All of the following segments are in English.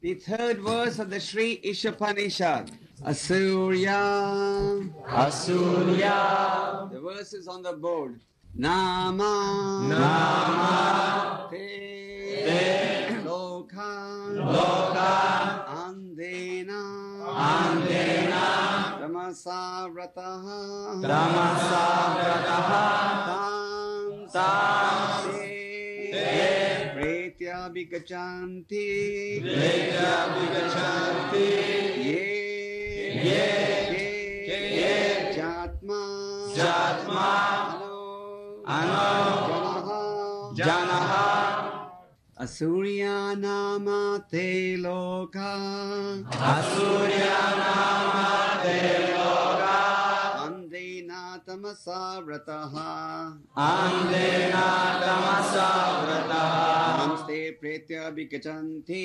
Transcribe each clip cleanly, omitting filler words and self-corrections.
The third verse of the Śrī Īśopaniṣad. Asurya. The verse is on the board. Nama. Te. Loka. Andena. Tamasa vrataha. Tam. Pretya bhikachanti. Ye. Jatma. Janaha. Asurya nama te loka. Andena tamasa vrataha. Tamste pretya bhikachanti.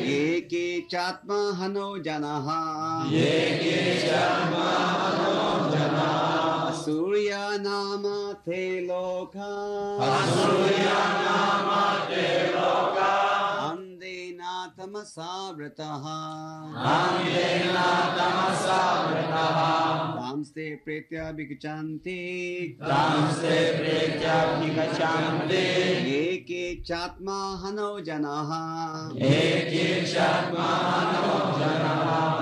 Yeke chatma hano janaha. Asurya nama te loka. Andena tamasa vrataha. Tamste pretya bhikachanti. Yeke chatma hano janaha.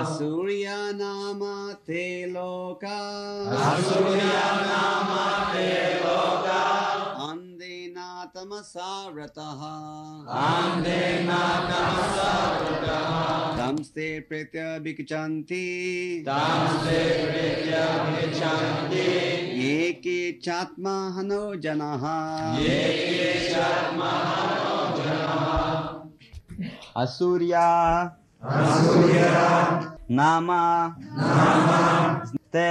Asurya nama te loka. Andena tamasa vrataha. Tamste pretya bhikachanti. Yeke chatma hano janaha. Asurya. Nama. Te.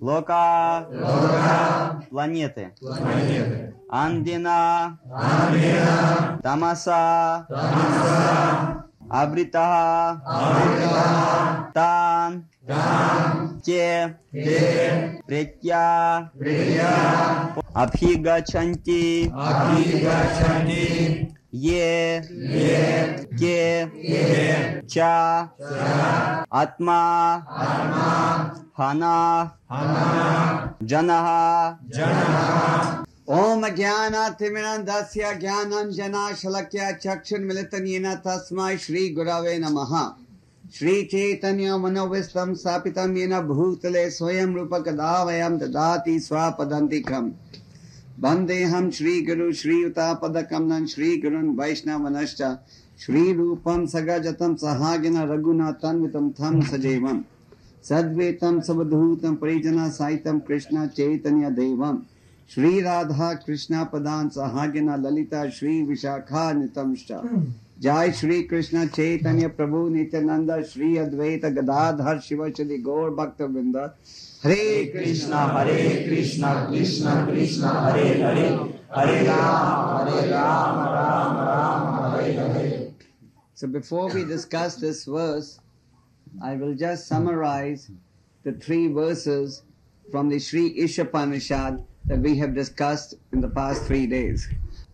Loka. Планеты. Андина. Тамаса. Абритаха. Тан. Те. Претья. Абхигачанти. Ye. Ke. Cha. Atma. Hana. Janaha. Om Jnana Timirandasya Jnanam Jana Shalakya Chakshun Militanena Tasmai Shri Gurave Namaha. Shri Chaitanya Manovistam Sapitam Yena Bhutale Swayam Rupa Kadavayam Dadati Swapadantikam. Bandeham Shri Guru Shri Utapadakam Shri Gurun Vaishnavanascha Shri Rupam Sagajatam Sahagana Raghunathanvitam Tham Sajevam Sadvetam Sabadhutam Parijana Saitam Krishna Chaitanya Devam Shri Radha Krishna Padan Sahagana Lalita Shri Vishakha Nitamsha Jai Shri Krishna Chaitanya Prabhu Nityananda Shri Advaita Gadadhar Shiva Shri Gaur Bhakta Vrinda Hare Krishna Krishna Krishna Hare Hare Hare Rama Rama Hare Hare. So before we discuss this verse, I will just summarize the 3 verses from the Śrī Īśopaniṣad that we have discussed in the past 3 days.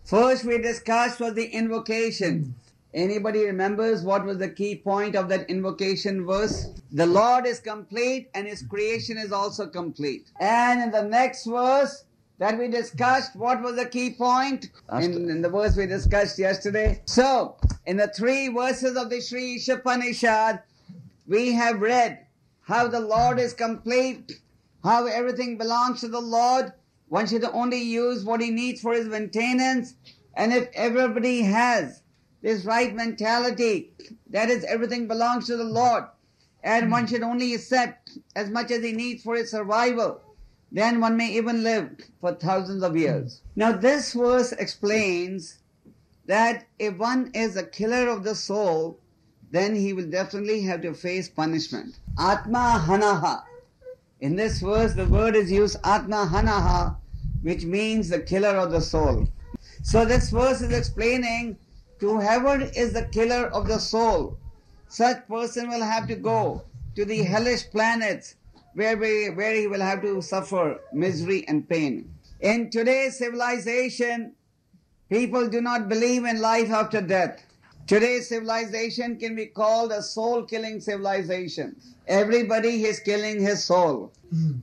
First we discussed was the invocation. Anybody remembers what was the key point of that invocation verse? The Lord is complete and His creation is also complete. And in the next verse that we discussed, what was the key point? In the verse we discussed yesterday. So, in the 3 verses of the Śrī Īśopaniṣad, we have read how the Lord is complete, how everything belongs to the Lord. One should only use what he needs for his maintenance. And if everybody has this right mentality, that is, everything belongs to the Lord, and one should only accept as much as he needs for his survival, then one may even live for thousands of years. Now this verse explains that if one is a killer of the soul, then he will definitely have to face punishment. Atma hanaha. In this verse, the word is used Atma hanaha, which means the killer of the soul. So this verse is explaining to whoever is the killer of the soul, such person will have to go to the hellish planets where he will have to suffer misery and pain. In today's civilization, People do not believe in life after death. Today's civilization can be called a soul-killing civilization. Everybody is killing his soul.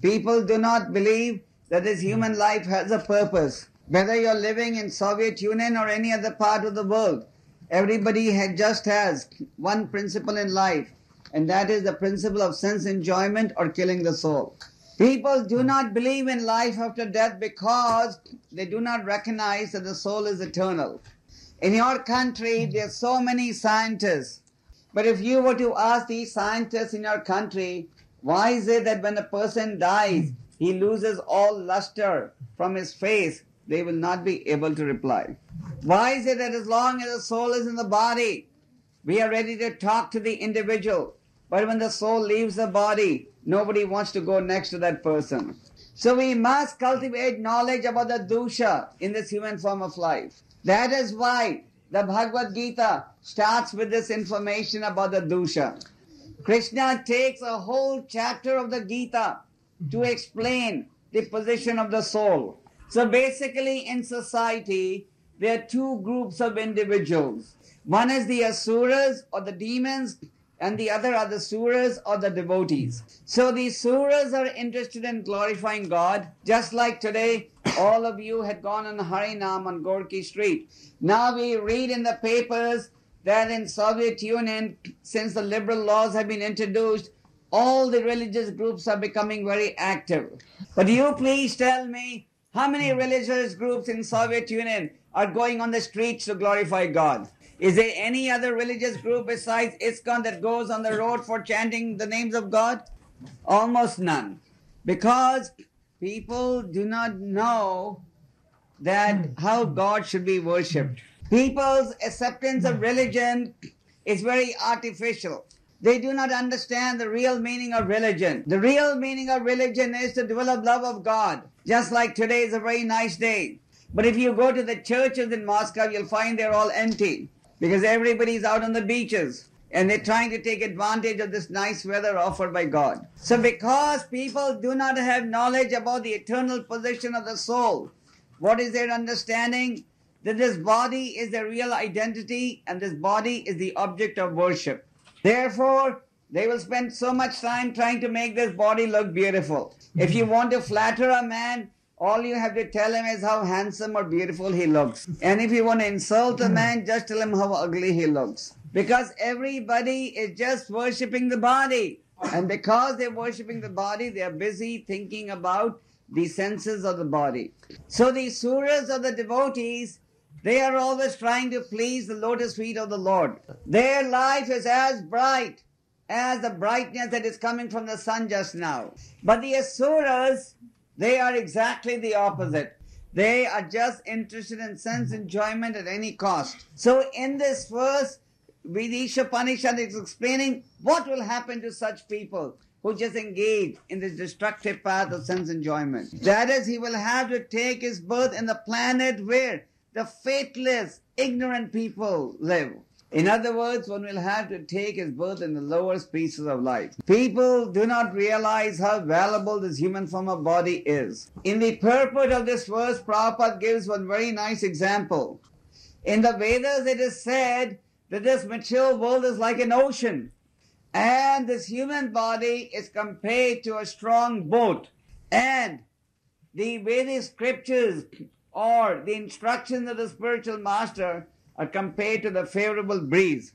People do not believe that this human life has a purpose. Whether you're living in Soviet Union or any other part of the world, everybody just has one principle in life, and that is the principle of sense enjoyment or killing the soul. People do not believe in life after death because they do not recognize that the soul is eternal. In your country, there are so many scientists. But if you were to ask these scientists in your country, why is it that when a person dies, he loses all luster from his face, they will not be able to reply. Why is it that as long as the soul is in the body, we are ready to talk to the individual, but when the soul leaves the body, nobody wants to go next to that person? So we must cultivate knowledge about the dosha in this human form of life. That is why the Bhagavad Gita starts with this information about the dosha. Krishna takes a whole chapter of the Gita to explain the position of the soul. So basically in society, there are two groups of individuals. One is the asuras or the demons, and the other are the suras or the devotees. So the suras are interested in glorifying God, just like today all of you had gone on Harinam on Gorky Street. Now we read in the papers that in Soviet Union, since the liberal laws have been introduced, all the religious groups are becoming very active. But you please tell me, how many religious groups in Soviet Union are going on the streets to glorify God? Is there any other religious group besides ISKCON that goes on the road for chanting the names of God? Almost none. Because people do not know that how God should be worshipped. People's acceptance of religion is very artificial. They do not understand the real meaning of religion. The real meaning of religion is to develop love of God. Just like today is a very nice day. But if you go to the churches in Moscow, you'll find they're all empty, because everybody's out on the beaches and they're trying to take advantage of this nice weather offered by God. So because people do not have knowledge about the eternal position of the soul, what is their understanding? That this body is their real identity and this body is the object of worship. Therefore, they will spend so much time trying to make this body look beautiful. If you want to flatter a man, all you have to tell him is how handsome or beautiful he looks. And if you want to insult a man, just tell him how ugly he looks. Because everybody is just worshipping the body. And because they're worshipping the body, they are busy thinking about the senses of the body. So the suras or the devotees, they are always trying to please the lotus feet of the Lord. Their life is as bright as the brightness that is coming from the sun just now. But the asuras, they are exactly the opposite. They are just interested in sense enjoyment at any cost. So in this verse, Śrī Īśopaniṣad is explaining what will happen to such people who just engage in this destructive path of sense enjoyment. That is, he will have to take his birth in the planet where the faithless, ignorant people live. In other words, one will have to take his birth in the lower species of life. People do not realize how valuable this human form of body is. In the purport of this verse, Prabhupada gives one very nice example. In the Vedas, it is said that this material world is like an ocean, and this human body is compared to a strong boat. And the Vedic scriptures or the instructions of the spiritual master are compared to the favorable breeze.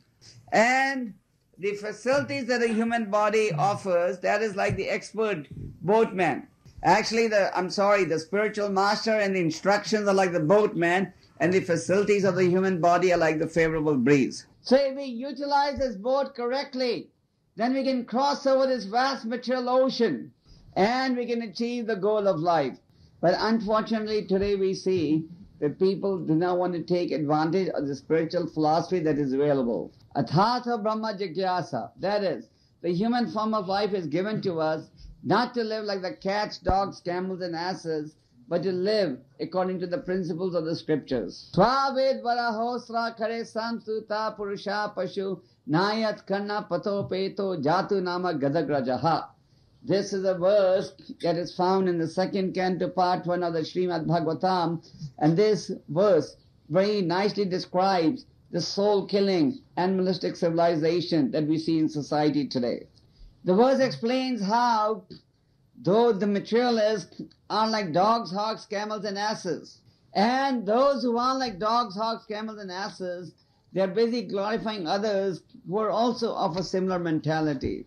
And the facilities that a human body offers, that is like the expert boatman. Actually, the spiritual master and the instructions are like the boatman, and the facilities of the human body are like the favorable breeze. So if we utilize this boat correctly, then we can cross over this vast material ocean and we can achieve the goal of life. But unfortunately, today we see that people do not want to take advantage of the spiritual philosophy that is available. Athatha Brahma Jigyasa, that is, the human form of life is given to us not to live like the cats, dogs, camels and asses, but to live according to the principles of the scriptures. Svaved varahosra kare samsuta purusha pashu nayat karna pato peto jatu nama gadagrajaha. This is a verse that is found in the second canto, part 1 of the Srimad Bhagavatam, and this verse very nicely describes the soul-killing, animalistic civilization that we see in society today. The verse explains how, though the materialists are like dogs, hogs, camels and asses, and those who are like dogs, hogs, camels and asses, they are busy glorifying others who are also of a similar mentality.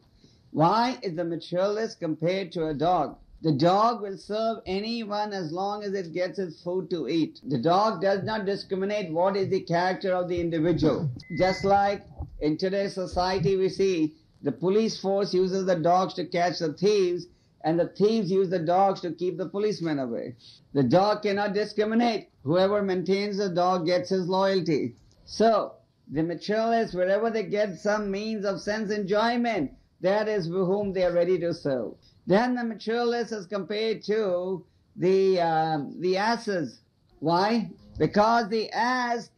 Why is the materialist compared to a dog? The dog will serve anyone as long as it gets its food to eat. The dog does not discriminate what is the character of the individual. Just like in today's society we see the police force uses the dogs to catch the thieves, and the thieves use the dogs to keep the policemen away. The dog cannot discriminate. Whoever maintains the dog gets his loyalty. So, the materialists, wherever they get some means of sense enjoyment, that is whom they are ready to serve. Then the materialist is compared to the asses. Why? Because the ass,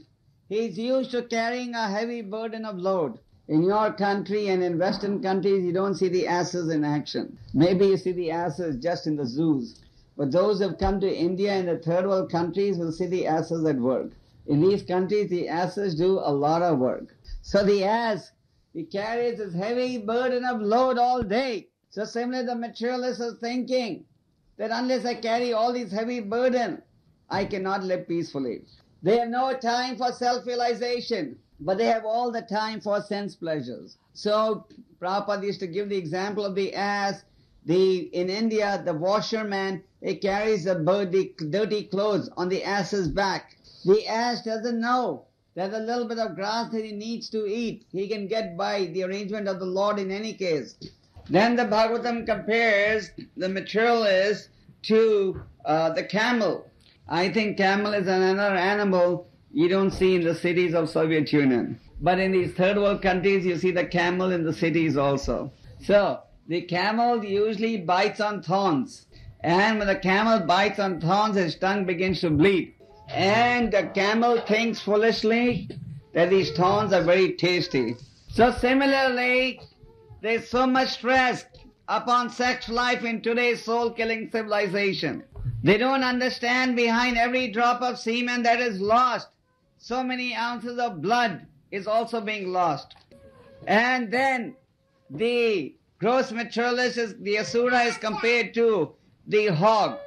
he's used to carrying a heavy burden of load. In your country and in Western countries, you don't see the asses in action. Maybe you see the asses just in the zoos. But those who have come to India and the third world countries will see the asses at work. In these countries, the asses do a lot of work. So the ass, he carries this heavy burden of load all day. So similarly, the materialist is thinking that unless I carry all these heavy burden, I cannot live peacefully. They have no time for self-realization, but they have all the time for sense pleasures. So Prabhupada used to give the example of the ass. In India, the washerman, he carries the dirty clothes on the ass's back. The ass doesn't know that a little bit of grass that he needs to eat, he can get by the arrangement of the Lord in any case. Then the Bhagavatam compares the materialist to the camel. I think camel is another animal you don't see in the cities of Soviet Union. But in these third world countries, you see the camel in the cities also. So, the camel usually bites on thorns. And when the camel bites on thorns, his tongue begins to bleed. And the camel thinks foolishly that these thorns are very tasty. So similarly, there's so much stress upon sex life in today's soul-killing civilization. They don't understand behind every drop of semen that is lost, so many ounces of blood is also being lost. And then the gross materialist, the asura, is compared to the hog.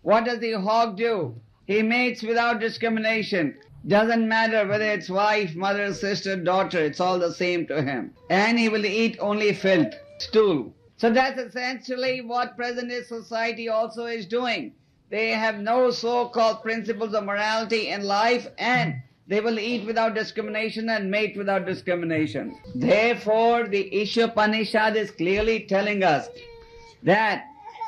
What does the hog do? He mates without discrimination. Doesn't matter whether it's wife, mother, sister, daughter, it's all the same to him. And he will eat only filth, stool. So that's essentially what present-day society also is doing. They have no so-called principles of morality in life, and they will eat without discrimination and mate without discrimination. Therefore, the Īśopaniṣad is clearly telling us that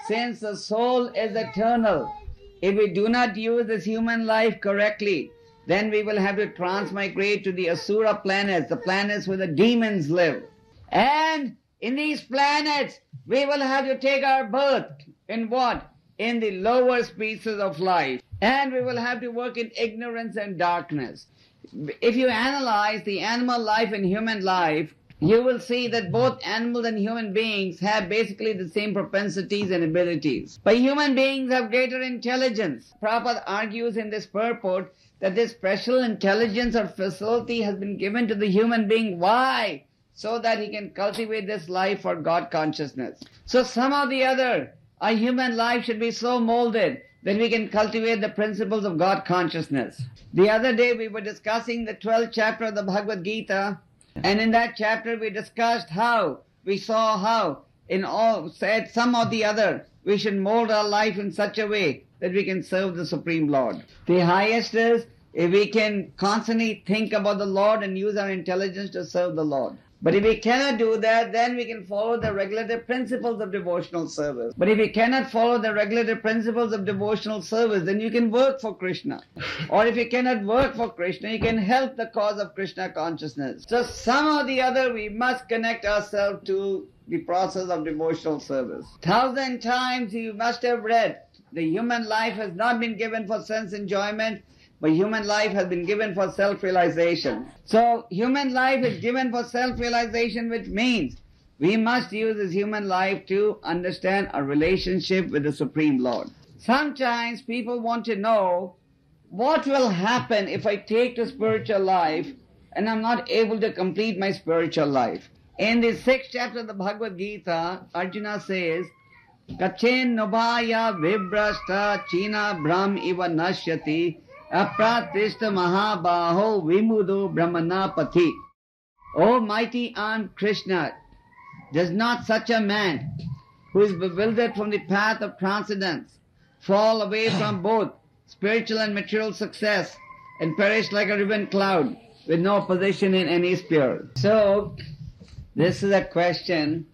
since the soul is eternal, if we do not use this human life correctly, then we will have to transmigrate to the Asura planets, the planets where the demons live. And in these planets, we will have to take our birth in what? In the lower species of life. And we will have to work in ignorance and darkness. If you analyze the animal life and human life, you will see that both animals and human beings have basically the same propensities and abilities. But human beings have greater intelligence. Prabhupada argues in this purport that this special intelligence or facility has been given to the human being. Why? So that he can cultivate this life for God consciousness. So somehow or the other, our human life should be so molded that we can cultivate the principles of God consciousness. The other day we were discussing the 12th chapter of the Bhagavad Gita, and in that chapter we discussed how, we saw how, said some or the other, we should mold our life in such a way that we can serve the Supreme Lord. The highest is, if we can constantly think about the Lord and use our intelligence to serve the Lord. But if we cannot do that, then we can follow the regulative principles of devotional service. But if we cannot follow the regulative principles of devotional service, then you can work for Kṛṣṇa. Or if you cannot work for Kṛṣṇa, you can help the cause of Kṛṣṇa consciousness. So somehow or the other, we must connect ourselves to the process of devotional service. 1,000 times you must have read, the human life has not been given for sense enjoyment, but human life has been given for self-realization. So human life is given for self-realization, which means we must use this human life to understand our relationship with the Supreme Lord. Sometimes people want to know what will happen if I take to spiritual life and I'm not able to complete my spiritual life? In the 6th chapter of the Bhagavad Gita, Arjuna says, Kachen nobhaya vibrasta china brahm iva nashyati apratishta mahabaho vimudo brahmanapati. O mighty armed Krishna, does not such a man who is bewildered from the path of transcendence fall away from both spiritual and material success and perish like a riven cloud with no position in any sphere? So, this is a question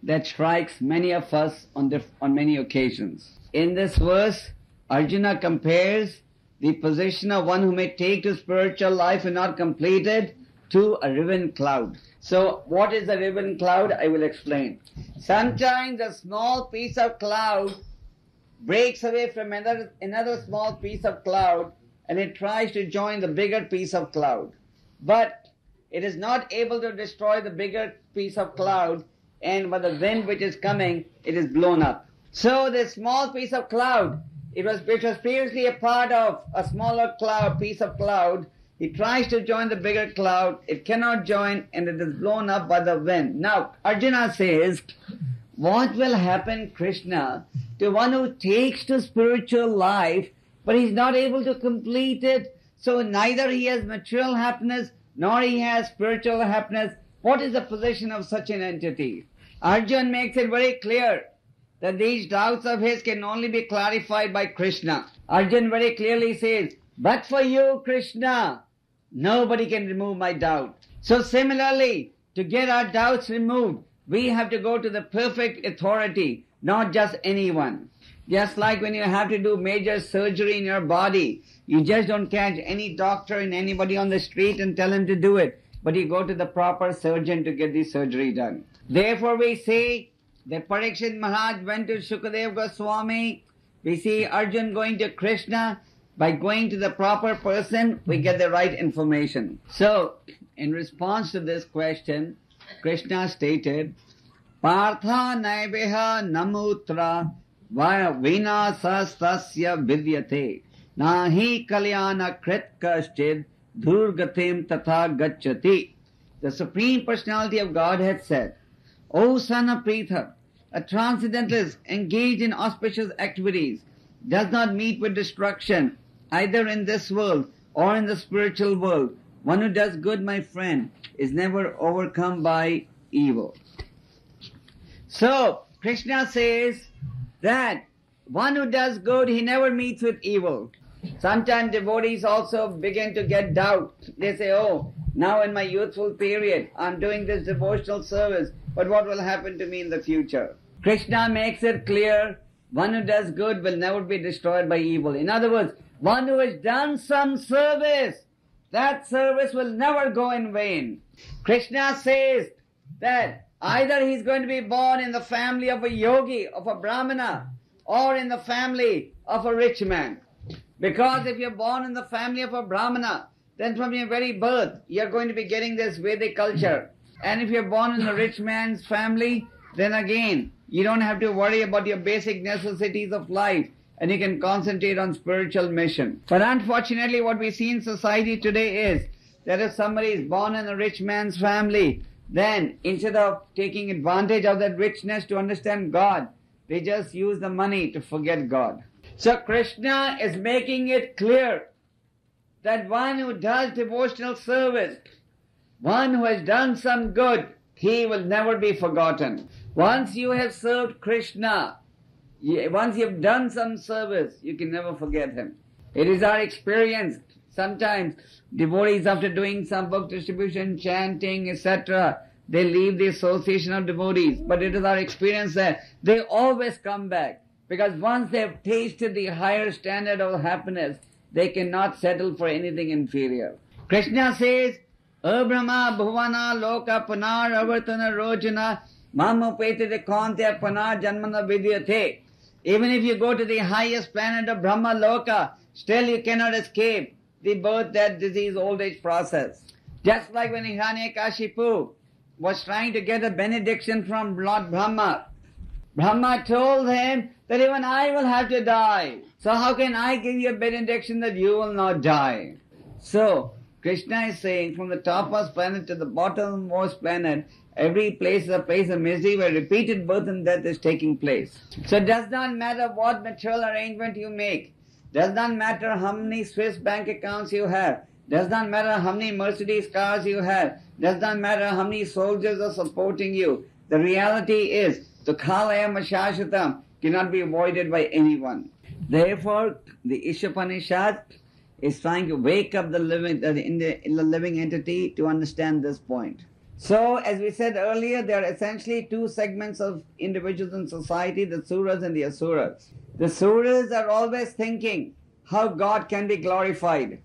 that strikes many of us on many occasions. In this verse, Arjuna compares the position of one who may take to spiritual life and not complete it to a riven cloud. So, what is a riven cloud? I will explain. Sometimes a small piece of cloud breaks away from another small piece of cloud and it tries to join the bigger piece of cloud. But it is not able to destroy the bigger piece of cloud, and by the wind which is coming, it is blown up. So this small piece of cloud, which was previously a part of a smaller piece of cloud, it tries to join the bigger cloud, it cannot join, and it is blown up by the wind. Now, Arjuna says, what will happen, Krishna, to one who takes to spiritual life, but he is not able to complete it, so neither he has material happiness, nor he has spiritual happiness? What is the position of such an entity? Arjuna makes it very clear that these doubts of his can only be clarified by Krishna. Arjuna very clearly says, but for you, Krishna, nobody can remove my doubt. So similarly, to get our doubts removed, we have to go to the perfect authority, not just anyone. Just like when you have to do major surgery in your body, you just don't catch any doctor and anybody on the street and tell him to do it, but you go to the proper surgeon to get the surgery done. Therefore we say that Parikshit Maharaj went to Shukadeva Goswami. We see Arjuna going to Krishna. By going to the proper person, we get the right information. So, in response to this question, Krishna stated, Partha naiveha namutra vinasastasya vidyate nahi kalyana krit kaschid dhurgatim tatha gacchati. The Supreme Personality of Godhead said, O son of Pritha, a transcendentalist engaged in auspicious activities does not meet with destruction either in this world or in the spiritual world. One who does good, my friend, is never overcome by evil. So, Krishna says that one who does good, he never meets with evil. Sometimes devotees also begin to get doubt. They say, oh, now in my youthful period, I'm doing this devotional service, but what will happen to me in the future? Krishna makes it clear, one who does good will never be destroyed by evil. In other words, one who has done some service, that service will never go in vain. Krishna says that either he's going to be born in the family of a yogi, of a brahmana, or in the family of a rich man. Because if you're born in the family of a brahmana, then from your very birth, you're going to be getting this Vedic culture. And if you're born in a rich man's family, then again, you don't have to worry about your basic necessities of life, and you can concentrate on spiritual mission. But unfortunately, what we see in society today is that if somebody is born in a rich man's family, then instead of taking advantage of that richness to understand God, they just use the money to forget God. So Krishna is making it clear that one who does devotional service, one who has done some good, he will never be forgotten. Once you have served Krishna, once you have done some service, you can never forget him. It is our experience. Sometimes devotees, after doing some book distribution, chanting, etc., they leave the association of devotees. But it is our experience that they always come back. Because once they have tasted the higher standard of happiness, they cannot settle for anything inferior. Krishna says, Abrahma bhuvana loka panar avartana rojana mamupetite kantya panar janmana vidyate. Even if you go to the highest planet of Brahma Loka, still you cannot escape the birth, death, disease, old age process. Just like when Hiranyakashipu was trying to get a benediction from Lord Brahma, Brahma told him that even I will have to die. So how can I give you a benediction that you will not die? So, Krishna is saying from the topmost planet to the bottommost planet, every place is a place of misery where repeated birth and death is taking place. So it does not matter what material arrangement you make. Does not matter how many Swiss bank accounts you have. Does not matter how many Mercedes cars you have. Does not matter how many soldiers are supporting you. The reality is, the 𝐃𝐢𝐬𝐭𝐫𝐚𝐜𝐿 cannot be avoided by anyone. Therefore, the Īśopaniṣad is trying to wake up the living entity to understand this point. So, as we said earlier, there are essentially two segments of individuals in society, the Suras and the Asuras. The Suras are always thinking how God can be glorified.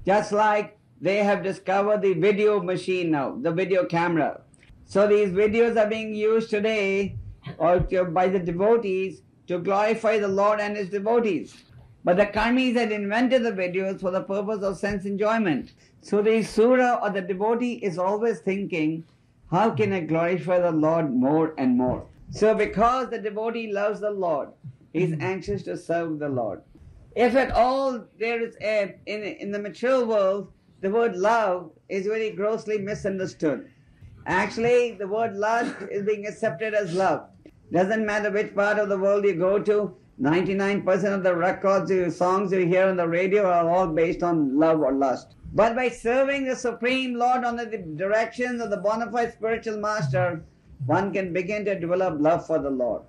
Just like they have discovered the video machine now, the video camera. So these videos are being used today by the devotees to glorify the Lord and His devotees. But the karmis had invented the videos for the purpose of sense enjoyment. So the Sura or the devotee is always thinking, how can I glorify the Lord more and more? So because the devotee loves the Lord, he is anxious to serve the Lord. If at all there is in the material world, the word love is very grossly misunderstood. Actually, the word lust is being accepted as love. Doesn't matter which part of the world you go to, 99% of the records, songs you hear on the radio are all based on love or lust. But by serving the Supreme Lord under the directions of the bona fide spiritual master, one can begin to develop love for the Lord.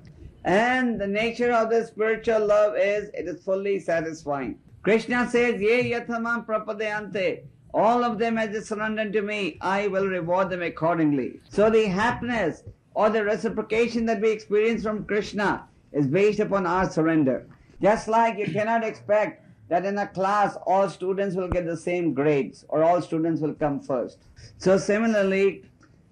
And the nature of this spiritual love is, it is fully satisfying. Krishna says, Ye yathamam prapadayante. All of them as they surrender to me, I will reward them accordingly. So the happiness or the reciprocation that we experience from Krishna is based upon our surrender. Just like you cannot expect that in a class all students will get the same grades or all students will come first. So similarly,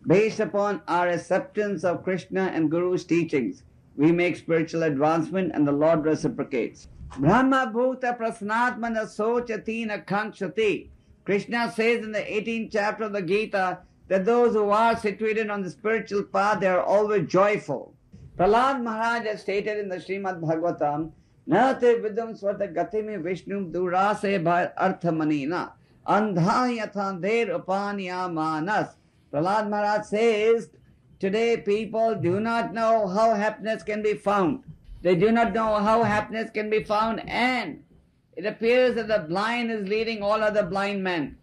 based upon our acceptance of Krishna and Guru's teachings, we make spiritual advancement and the Lord reciprocates. Brahma bhuta prasnatmana sochatina kaṅkṣati. Krishna says in the 18th chapter of the Gita that those who are situated on the spiritual path, they are always joyful. Prahlāda Maharaja stated in the Srimad Bhagavatam, Nate vidam svata gatime vishnum durase bhar arthamanina andha yathandher upanya manas. Prahlāda Maharaj says, today people do not know how happiness can be found. They do not know how happiness can be found, and it appears that the blind is leading all other blind men.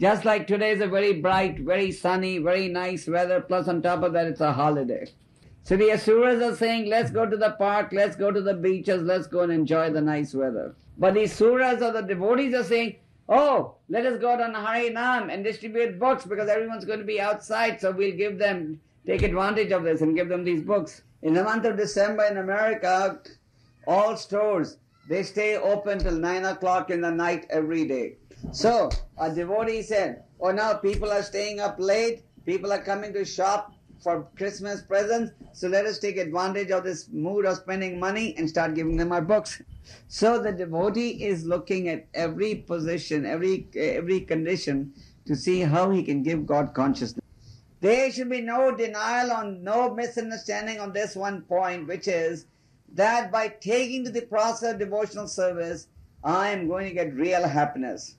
Just like today is a very bright, very sunny, very nice weather, plus on top of that it's a holiday. So the Asuras are saying, let's go to the park, let's go to the beaches, let's go and enjoy the nice weather. But the Suras or the devotees are saying, oh, let us go to Harinam and distribute books because everyone's going to be outside, so we'll take advantage of this and give them these books. In the month of December in America, all stores, they stay open till 9 o'clock in the night every day. So a devotee said, oh, now people are staying up late, people are coming to shop for Christmas presents, so let us take advantage of this mood of spending money and start giving them our books. So the devotee is looking at every position, every condition to see how he can give God consciousness. There should be no denial, no misunderstanding on this one point, which is that by taking to the process of devotional service, I am going to get real happiness.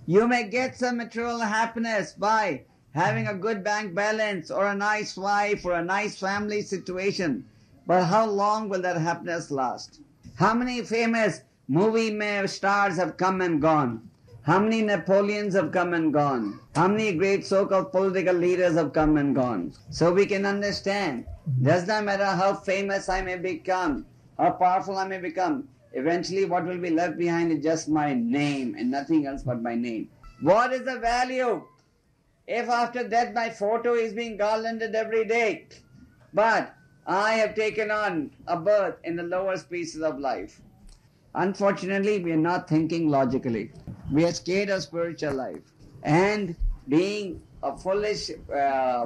You may get some material happiness by having a good bank balance or a nice wife or a nice family situation. But how long will that happiness last? How many famous movie stars have come and gone? How many Napoleons have come and gone? How many great so-called political leaders have come and gone? So we can understand, does not matter how famous I may become, how powerful I may become, eventually what will be left behind is just my name and nothing else but my name. What is the value if after death my photo is being garlanded every day, but I have taken on a birth in the lower species of life? Unfortunately, we are not thinking logically. We are scared of spiritual life. And being a foolish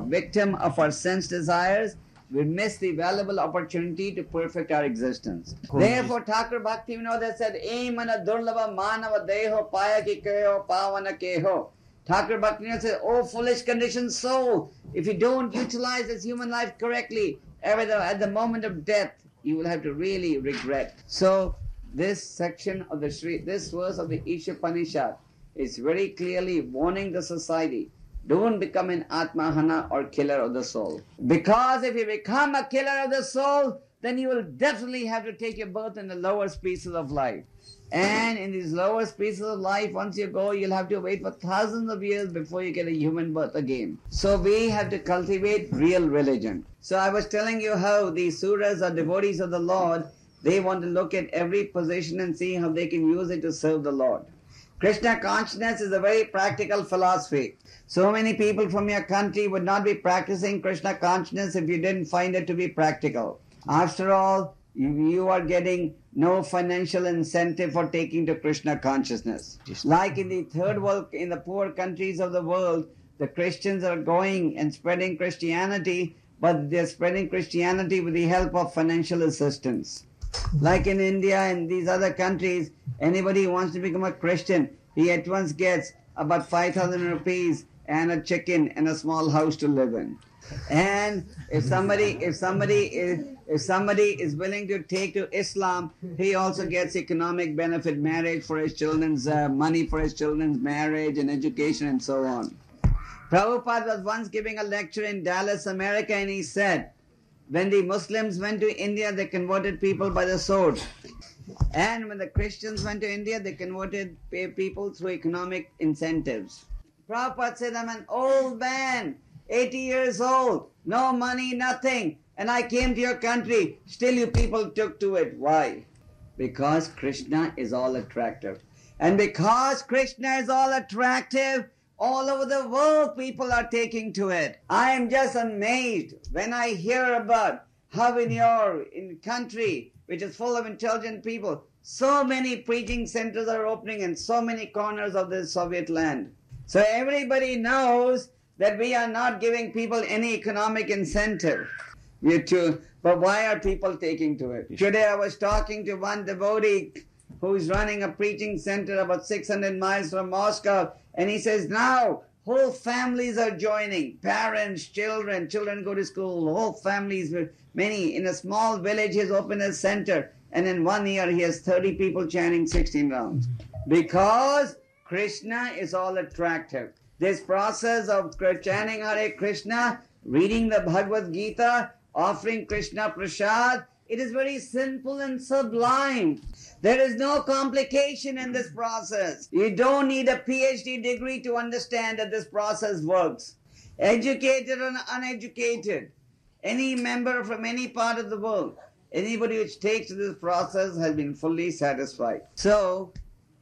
victim of our sense desires, we miss the valuable opportunity to perfect our existence. Therefore, Thakur Bhaktivinoda said, Emana durlava manava deho paya ki keho pavana keho. Thakur Bhaktivinoda said, oh foolish conditioned soul, if you don't utilize this human life correctly, at the moment of death, you will have to really regret. So this section of this verse of the Īśopaniṣad is very clearly warning the society, don't become an Atmahana or killer of the soul. Because if you become a killer of the soul, then you will definitely have to take your birth in the lower species of life. And in these lower species of life, once you go, you'll have to wait for thousands of years before you get a human birth again. So we have to cultivate real religion. So I was telling you how these suras are devotees of the Lord. They want to look at every position and see how they can use it to serve the Lord. Krishna consciousness is a very practical philosophy. So many people from your country would not be practicing Krishna consciousness if you didn't find it to be practical. After all, you are getting no financial incentive for taking to Krishna consciousness. Like in the third world, in the poor countries of the world, the Christians are going and spreading Christianity, but they're spreading Christianity with the help of financial assistance. Like in India and these other countries, anybody who wants to become a Christian, he at once gets about 5,000 rupees and a chicken and a small house to live in. And if somebody is willing to take to Islam, he also gets economic benefit, marriage for his children's, money for his children's marriage and education and so on. Prabhupada was once giving a lecture in Dallas, America, and he said, when the Muslims went to India, they converted people by the sword. And when the Christians went to India, they converted people through economic incentives. Prabhupada said, I'm an old man, 80 years old, no money, nothing, and I came to your country, still you people took to it. Why? Because Krishna is all attractive. And because Krishna is all attractive, all over the world people are taking to it. I am just amazed when I hear about how in your country, which is full of intelligent people, so many preaching centers are opening in so many corners of this Soviet land. So everybody knows that we are not giving people any economic incentive. But why are people taking to it? Today I was talking to one devotee who is running a preaching center about 600 miles from Moscow, and he says now whole families are joining, parents, children go to school, whole families, many. In a small village he has opened a center, and in 1 year he has 30 people chanting 16 rounds. Because Krishna is all attractive. This process of chanting Hare Krishna, reading the Bhagavad Gita, offering Krishna Prasad, it is very simple and sublime. There is no complication in this process. You don't need a PhD degree to understand that this process works. Educated or uneducated, any member from any part of the world, anybody which takes this process has been fully satisfied. So,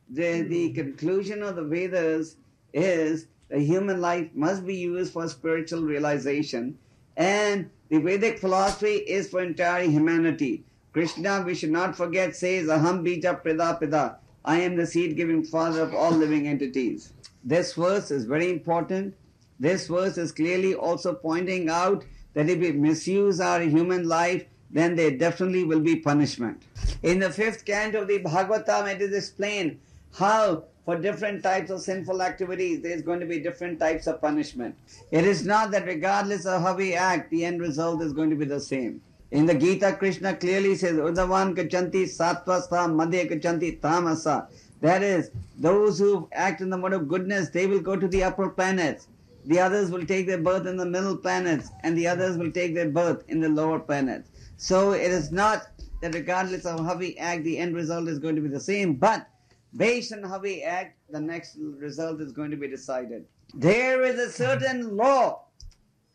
the conclusion of the Vedas is the human life must be used for spiritual realization, and the Vedic philosophy is for entire humanity. Krishna, we should not forget, says, Aham bija pida. I am the seed-giving father of all living entities. This verse is very important. This verse is clearly also pointing out that if we misuse our human life, then there definitely will be punishment. In the 5th canto of the Bhagavatam, it is explained how for different types of sinful activities there is going to be different types of punishment. It is not that regardless of how we act, the end result is going to be the same. In the Gita, Krishna clearly says, Udavan kachanti sattvasa madhya kachanti tamasa. That is, those who act in the mode of goodness, they will go to the upper planets. The others will take their birth in the middle planets, and the others will take their birth in the lower planets. So it is not that regardless of how we act, the end result is going to be the same, but based on how we act, the next result is going to be decided. There is a certain law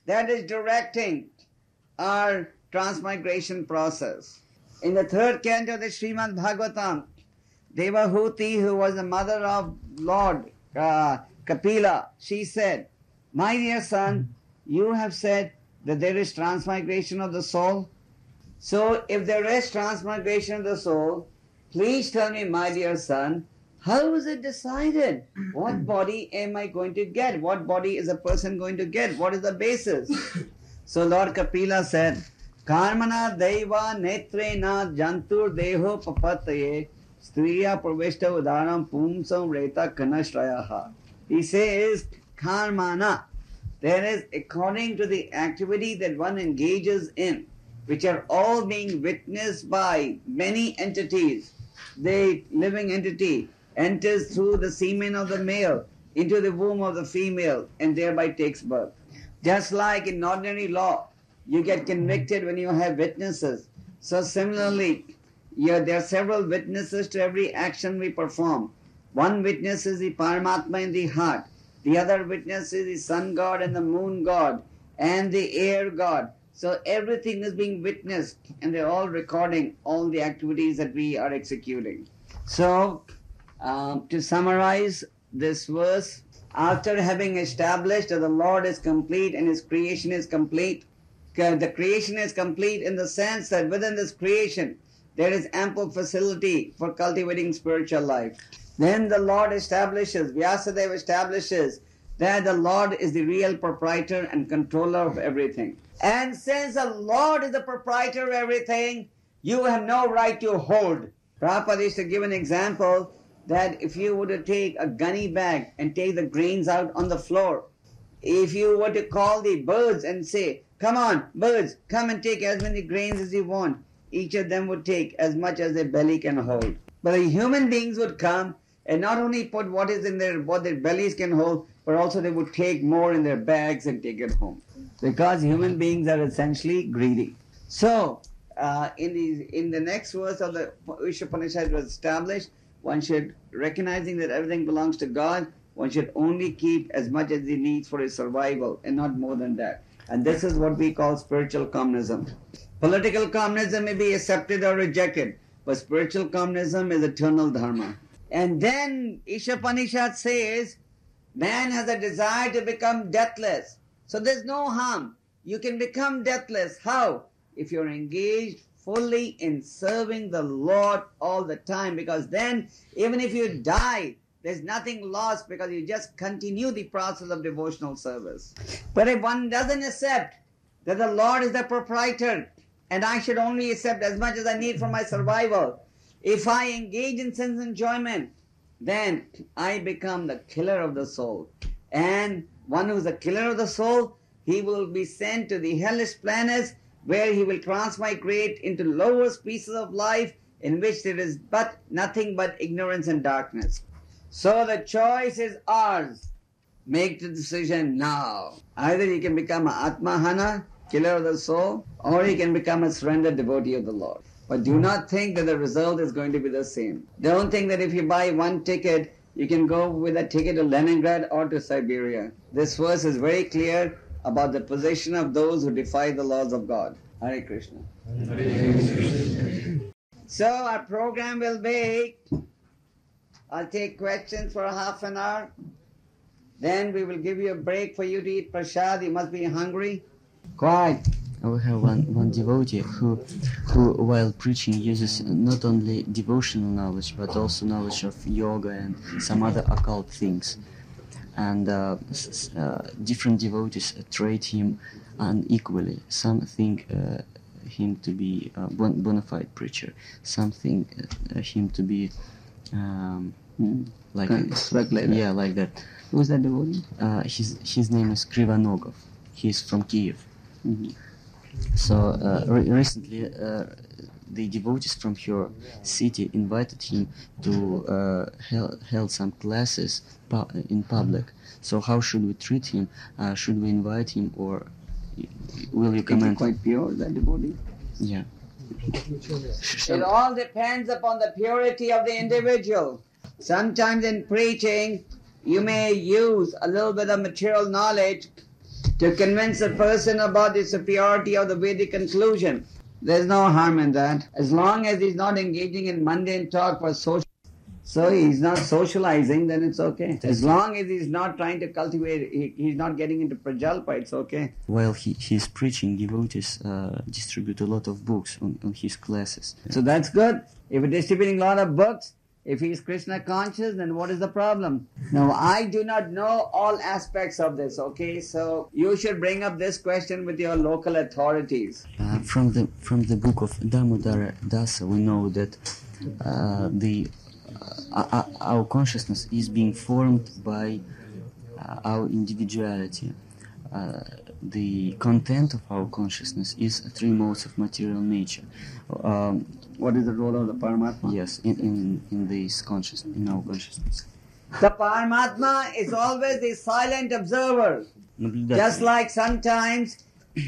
that is directing our transmigration process. In the 3rd canto of the Srimad Bhagavatam, Devahuti, who was the mother of Lord Kapila, she said, my dear son, you have said that there is transmigration of the soul. So if there is transmigration of the soul, please tell me, my dear son, how is it decided? What body am I going to get? What body is a person going to get? What is the basis? So Lord Kapila said, Karmana Deva Netrena Jantur Deho Papataye Striya Praveshta Udaram Pumsam Reta Kanashrayaha. He says, Karmana, there is according to the activity that one engages in. which are all being witnessed by many entities. The living entity enters through the semen of the male into the womb of the female and thereby takes birth. Just like in ordinary law, you get convicted when you have witnesses. So similarly, there are several witnesses to every action we perform. One witness is the Paramatma in the heart. The other witness is the sun god and the moon god and the air god. So everything is being witnessed and they're all recording all the activities that we are executing. So, to summarize this verse, after having established that the Lord is complete and His creation is complete, the creation is complete in the sense that within this creation there is ample facility for cultivating spiritual life. Then the Lord establishes, Vyasadeva establishes that the Lord is the real proprietor and controller of everything. And since the Lord is the proprietor of everything, you have no right to hold. Prabhupada used to give an example that if you were to take a gunny bag and take the grains out on the floor, if you were to call the birds and say, "Come on, birds, come and take as many grains as you want," each of them would take as much as their belly can hold. But the human beings would come and not only put what their bellies can hold, but also they would take more in their bags and take it home. Because human beings are essentially greedy. So, in the next verse of the Īśopaniṣad was established, one should, recognizing that everything belongs to God, one should only keep as much as he needs for his survival and not more than that. And this is what we call spiritual communism. Political communism may be accepted or rejected, but spiritual communism is eternal dharma. And then Īśopaniṣad says, man has a desire to become deathless. So there's no harm. You can become deathless. How? If you're engaged fully in serving the Lord all the time, because then even if you die, there's nothing lost because you just continue the process of devotional service. But if one doesn't accept that the Lord is the proprietor and I should only accept as much as I need for my survival, if I engage in sense enjoyment, then I become the killer of the soul. And one who is a killer of the soul, he will be sent to the hellish planets where he will transmigrate into lower species of life in which there is but nothing but ignorance and darkness. So the choice is ours. Make the decision now. Either you can become an Atmahana, killer of the soul, or you can become a surrendered devotee of the Lord. But do not think that the result is going to be the same. Don't think that if you buy one ticket, you can go with a ticket to Leningrad or to Siberia. This verse is very clear about the position of those who defy the laws of God. Hare Krishna. So our program will be, I'll take questions for half an hour. Then we will give you a break for you to eat prasad. You must be hungry. Quiet. We have one devotee who while preaching uses not only devotional knowledge but also knowledge of yoga and some other occult things. And different devotees treat him unequally. Some think him to be a bona fide preacher. Some think him to be like that. Who is that devotee? His name is Krivanogov. He's from Kyiv. Mm-hmm. So recently, the devotees from her city invited him to held some classes in public. So how should we treat him? Should we invite him, or will you comment? Is he quite pure, that devotee? Yeah. It all depends upon the purity of the individual. Sometimes in preaching, you may use a little bit of material knowledge to convince a person about the superiority of the Vedic conclusion. There's no harm in that, as long as he's not engaging in mundane talk for social. So he's not socializing, then it's okay. As long as he's not trying to cultivate, he's not getting into prajalpa, it's okay. While he's preaching, devotees distribute a lot of books on his classes. So that's good. If you're distributing a lot of books, if he's Krishna conscious, then what is the problem? Now, I do not know all aspects of this, okay? So you should bring up this question with your local authorities. From the book of Damodara Dasa, we know that our consciousness is being formed by our individuality. the content of our consciousness is three modes of material nature. What is the role of the Paramatma? Yes, in this consciousness, in our consciousness. The Paramatma is always the silent observer. Just like sometimes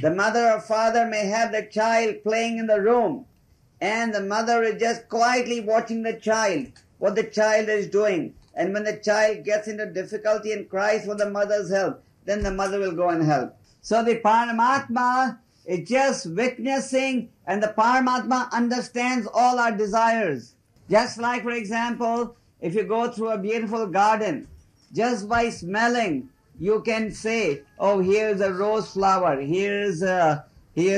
the mother or father may have the child playing in the room, and the mother is just quietly watching the child, what the child is doing. And when the child gets into difficulty and cries for the mother's help, then the mother will go and help. So the Paramatma is just witnessing, and the Paramatma understands all our desires. Just like, for example, if you go through a beautiful garden, just by smelling, you can say, oh, here's a rose flower, here's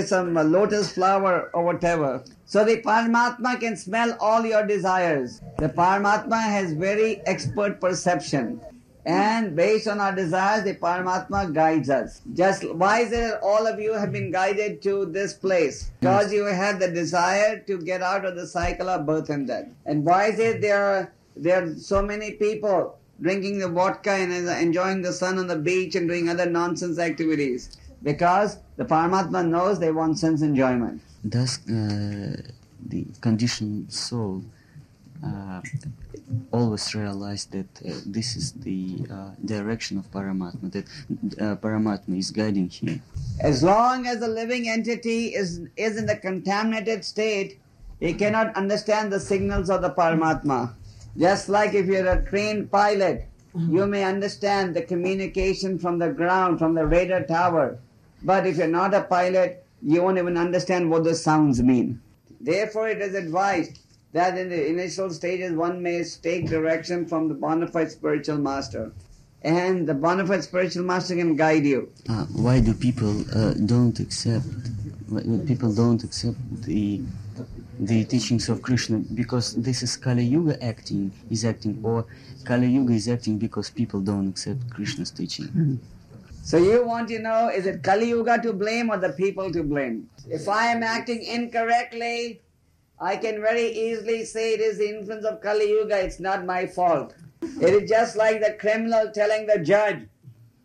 some lotus flower or whatever. So the Paramatma can smell all your desires. The Paramatma has very expert perception. And based on our desires, the Paramatma guides us. Just why is it that all of you have been guided to this place? Because you have the desire to get out of the cycle of birth and death. And why is it there are so many people drinking the vodka and enjoying the sun on the beach and doing other nonsense activities? Because the Paramatma knows they want sense enjoyment. Thus, the conditioned soul always realize that this is the direction of Paramatma, that Paramatma is guiding him. As long as the living entity is in the contaminated state, he cannot understand the signals of the Paramatma. Just like if you're a trained pilot, you may understand the communication from the ground, from the radar tower. But if you're not a pilot, you won't even understand what the sounds mean. Therefore, it is advised that in the initial stages one may take direction from the bona fide spiritual master. And the bona fide spiritual master can guide you. Why do people don't accept the teachings of Krishna? Because this is Kali Yuga is acting, or Kali Yuga is acting because people don't accept Krishna's teaching. So you want to know, is it Kali Yuga to blame or the people to blame? If I am acting incorrectly, I can very easily say it is the influence of Kali Yuga, it's not my fault. It is just like the criminal telling the judge,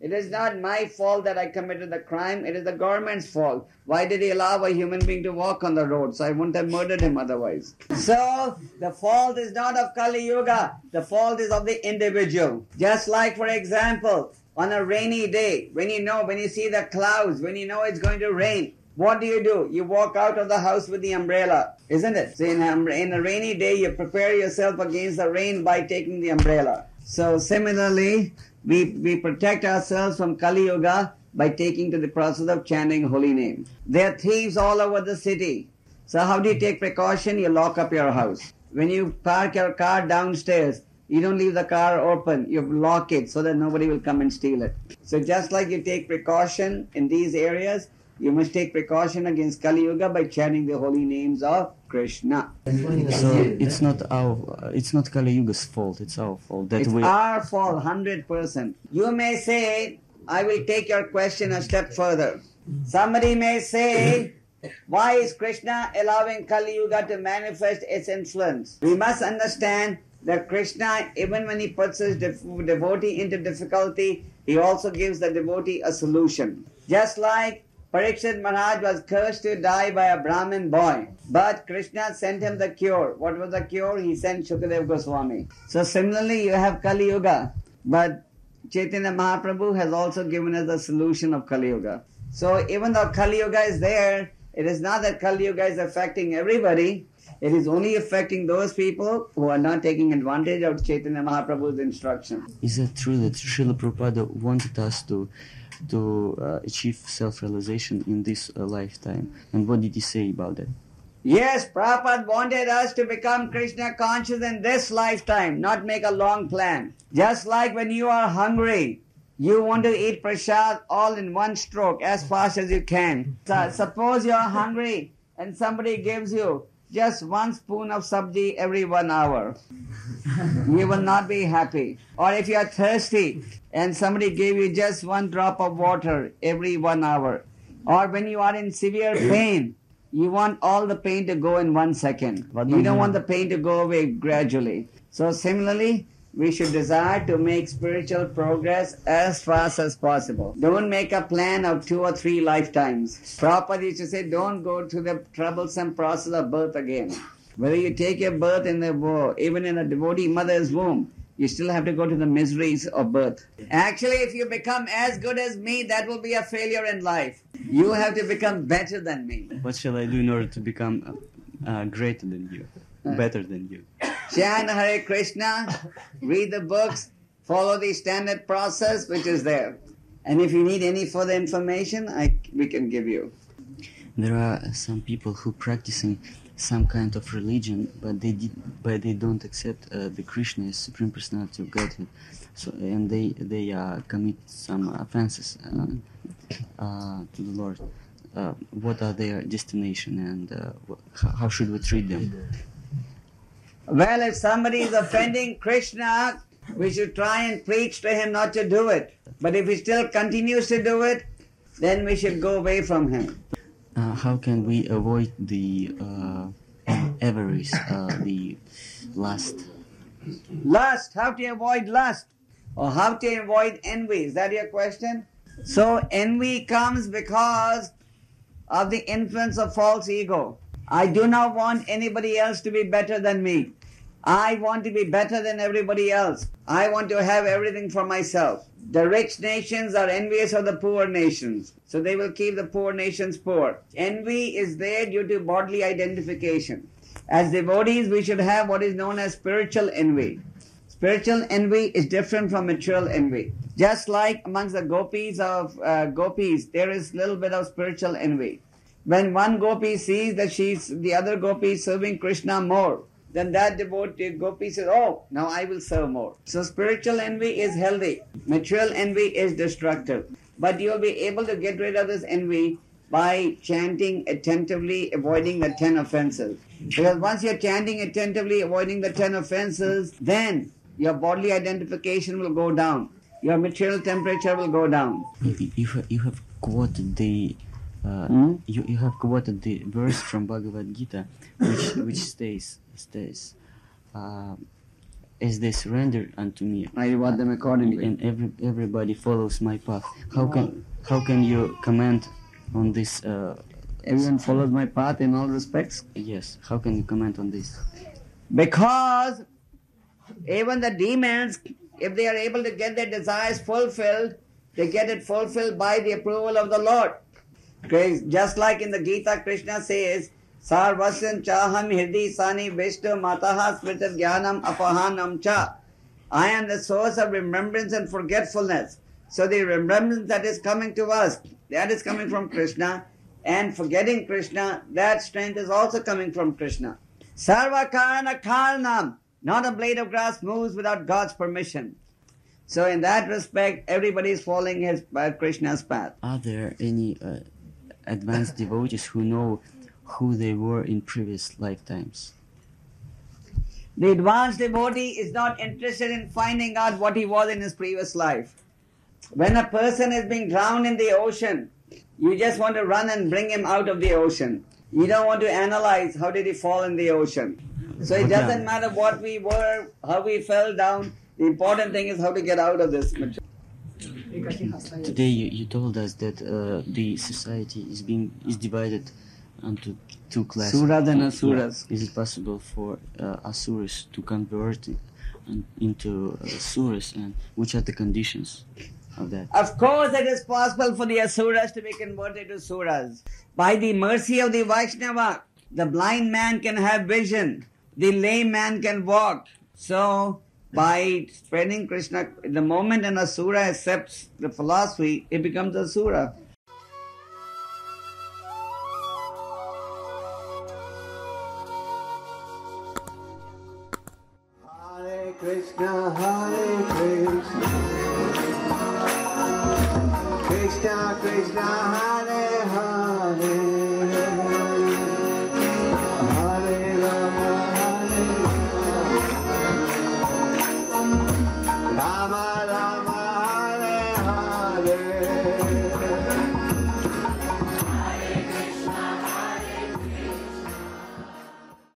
it is not my fault that I committed the crime, it is the government's fault. Why did he allow a human being to walk on the road? So I wouldn't have murdered him otherwise. So the fault is not of Kali Yuga, the fault is of the individual. Just like, for example, on a rainy day, when you see the clouds, when you know it's going to rain, what do? You walk out of the house with the umbrella, isn't it? So in a rainy day, you prepare yourself against the rain by taking the umbrella. So similarly, we protect ourselves from Kali Yuga by taking to the process of chanting holy name. There are thieves all over the city. So how do you take precaution? You lock up your house. When you park your car downstairs, you don't leave the car open, you lock it so that nobody will come and steal it. So just like you take precaution in these areas, you must take precaution against Kali Yuga by chanting the holy names of Krishna. So it's not Kali Yuga's fault, it's our fault. It's our fault, 100%. You may say, I will take your question a step further. Somebody may say, why is Krishna allowing Kali Yuga to manifest its influence? We must understand that Krishna, even when he puts his devotee into difficulty, he also gives the devotee a solution. Just like Parikshit Maharaj was cursed to die by a Brahmin boy, but Krishna sent him the cure. What was the cure? He sent Shukadeva Goswami. So similarly, you have Kali Yuga, but Chaitanya Mahaprabhu has also given us the solution of Kali Yuga. So even though Kali Yuga is there, it is not that Kali Yuga is affecting everybody. It is only affecting those people who are not taking advantage of Chaitanya Mahaprabhu's instruction. Is it true that Srila Prabhupada wanted us to achieve self-realization in this lifetime? And what did he say about that? Yes, Prabhupada wanted us to become Krishna conscious in this lifetime, not make a long plan. Just like when you are hungry, you want to eat prasad all in one stroke as fast as you can. So, suppose you are hungry and somebody gives you just 1 spoon of sabji every 1 hour. You will not be happy. Or if you are thirsty and somebody gave you just 1 drop of water every 1 hour. Or when you are in severe pain, you want all the pain to go in 1 second. You don't want the pain to go away gradually. So similarly, we should desire to make spiritual progress as fast as possible. Don't make a plan of 2 or 3 lifetimes. Prabhupada used to say, don't go through the troublesome process of birth again. Whether you take your birth in even in a devotee mother's womb, you still have to go to the miseries of birth. Actually, if you become as good as me, that will be a failure in life. You have to become better than me. What shall I do in order to become greater than you, better than you? Chant Hare Krishna, read the books, follow the standard process which is there. And if you need any further information, we can give you. There are some people who practicing some kind of religion, but they don't accept the Krishna as Supreme Personality of Godhead. So and they commit some offenses to the Lord. What are their destination, and how should we treat them? Well, if somebody is offending Krishna, we should try and preach to him not to do it. But if he still continues to do it, then we should go away from him. How can we avoid the avarice, the lust? Lust, how to avoid lust? Or how to avoid envy? Is that your question? So envy comes because of the influence of false ego. I do not want anybody else to be better than me. I want to be better than everybody else. I want to have everything for myself. The rich nations are envious of the poor nations, so they will keep the poor nations poor. Envy is there due to bodily identification. As devotees, we should have what is known as spiritual envy. Spiritual envy is different from material envy. Just like amongst the gopis, there is a little bit of spiritual envy. When one gopi sees that the other gopi is serving Krishna more, then that devotee gopi says, oh, now I will serve more. So spiritual envy is healthy. Material envy is destructive. But you will be able to get rid of this envy by chanting attentively, avoiding the 10 offenses. Because once you're chanting attentively, avoiding the 10 offenses, then your bodily identification will go down. Your material temperature will go down. You have quoted the you have quoted the verse from Bhagavad Gita, which states, as they surrender unto me, I reward them accordingly. And everybody follows my path. How can you comment on this? Everyone follows my path in all respects? Yes. How can you comment on this? Because even the demons, if they are able to get their desires fulfilled, they get it fulfilled by the approval of the Lord. Okay? Just like in the Gita, Krishna says, Sarvasyan chaham hirdi sani vishnu mataha smritat jnanam apahanam cha. I am the source of remembrance and forgetfulness. So the remembrance that is coming to us, that is coming from Krishna. And forgetting Krishna, that strength is also coming from Krishna. Sarva karana karanam. Not a blade of grass moves without God's permission. So in that respect, everybody is following Krishna's path. Are there any advanced devotees who know who they were in previous lifetimes? The advanced devotee is not interested in finding out what he was in his previous life. When a person is being drowned in the ocean, you just want to run and bring him out of the ocean. You don't want to analyze how did he fall in the ocean. So it doesn't matter what we were, how we fell down. The important thing is how to get out of this. Today you told us that the society is divided into 2 classes. Suras and Asuras. Is it possible for Asuras to convert into Suras, and which are the conditions of that? Of course it is possible for the Asuras to be converted to Suras. By the mercy of the Vaishnava, the blind man can have vision. The lame man can walk. So, by spreading Krishna, the moment an Asura accepts the philosophy, it becomes Asura. Hare Krishna, Krishna Krishna,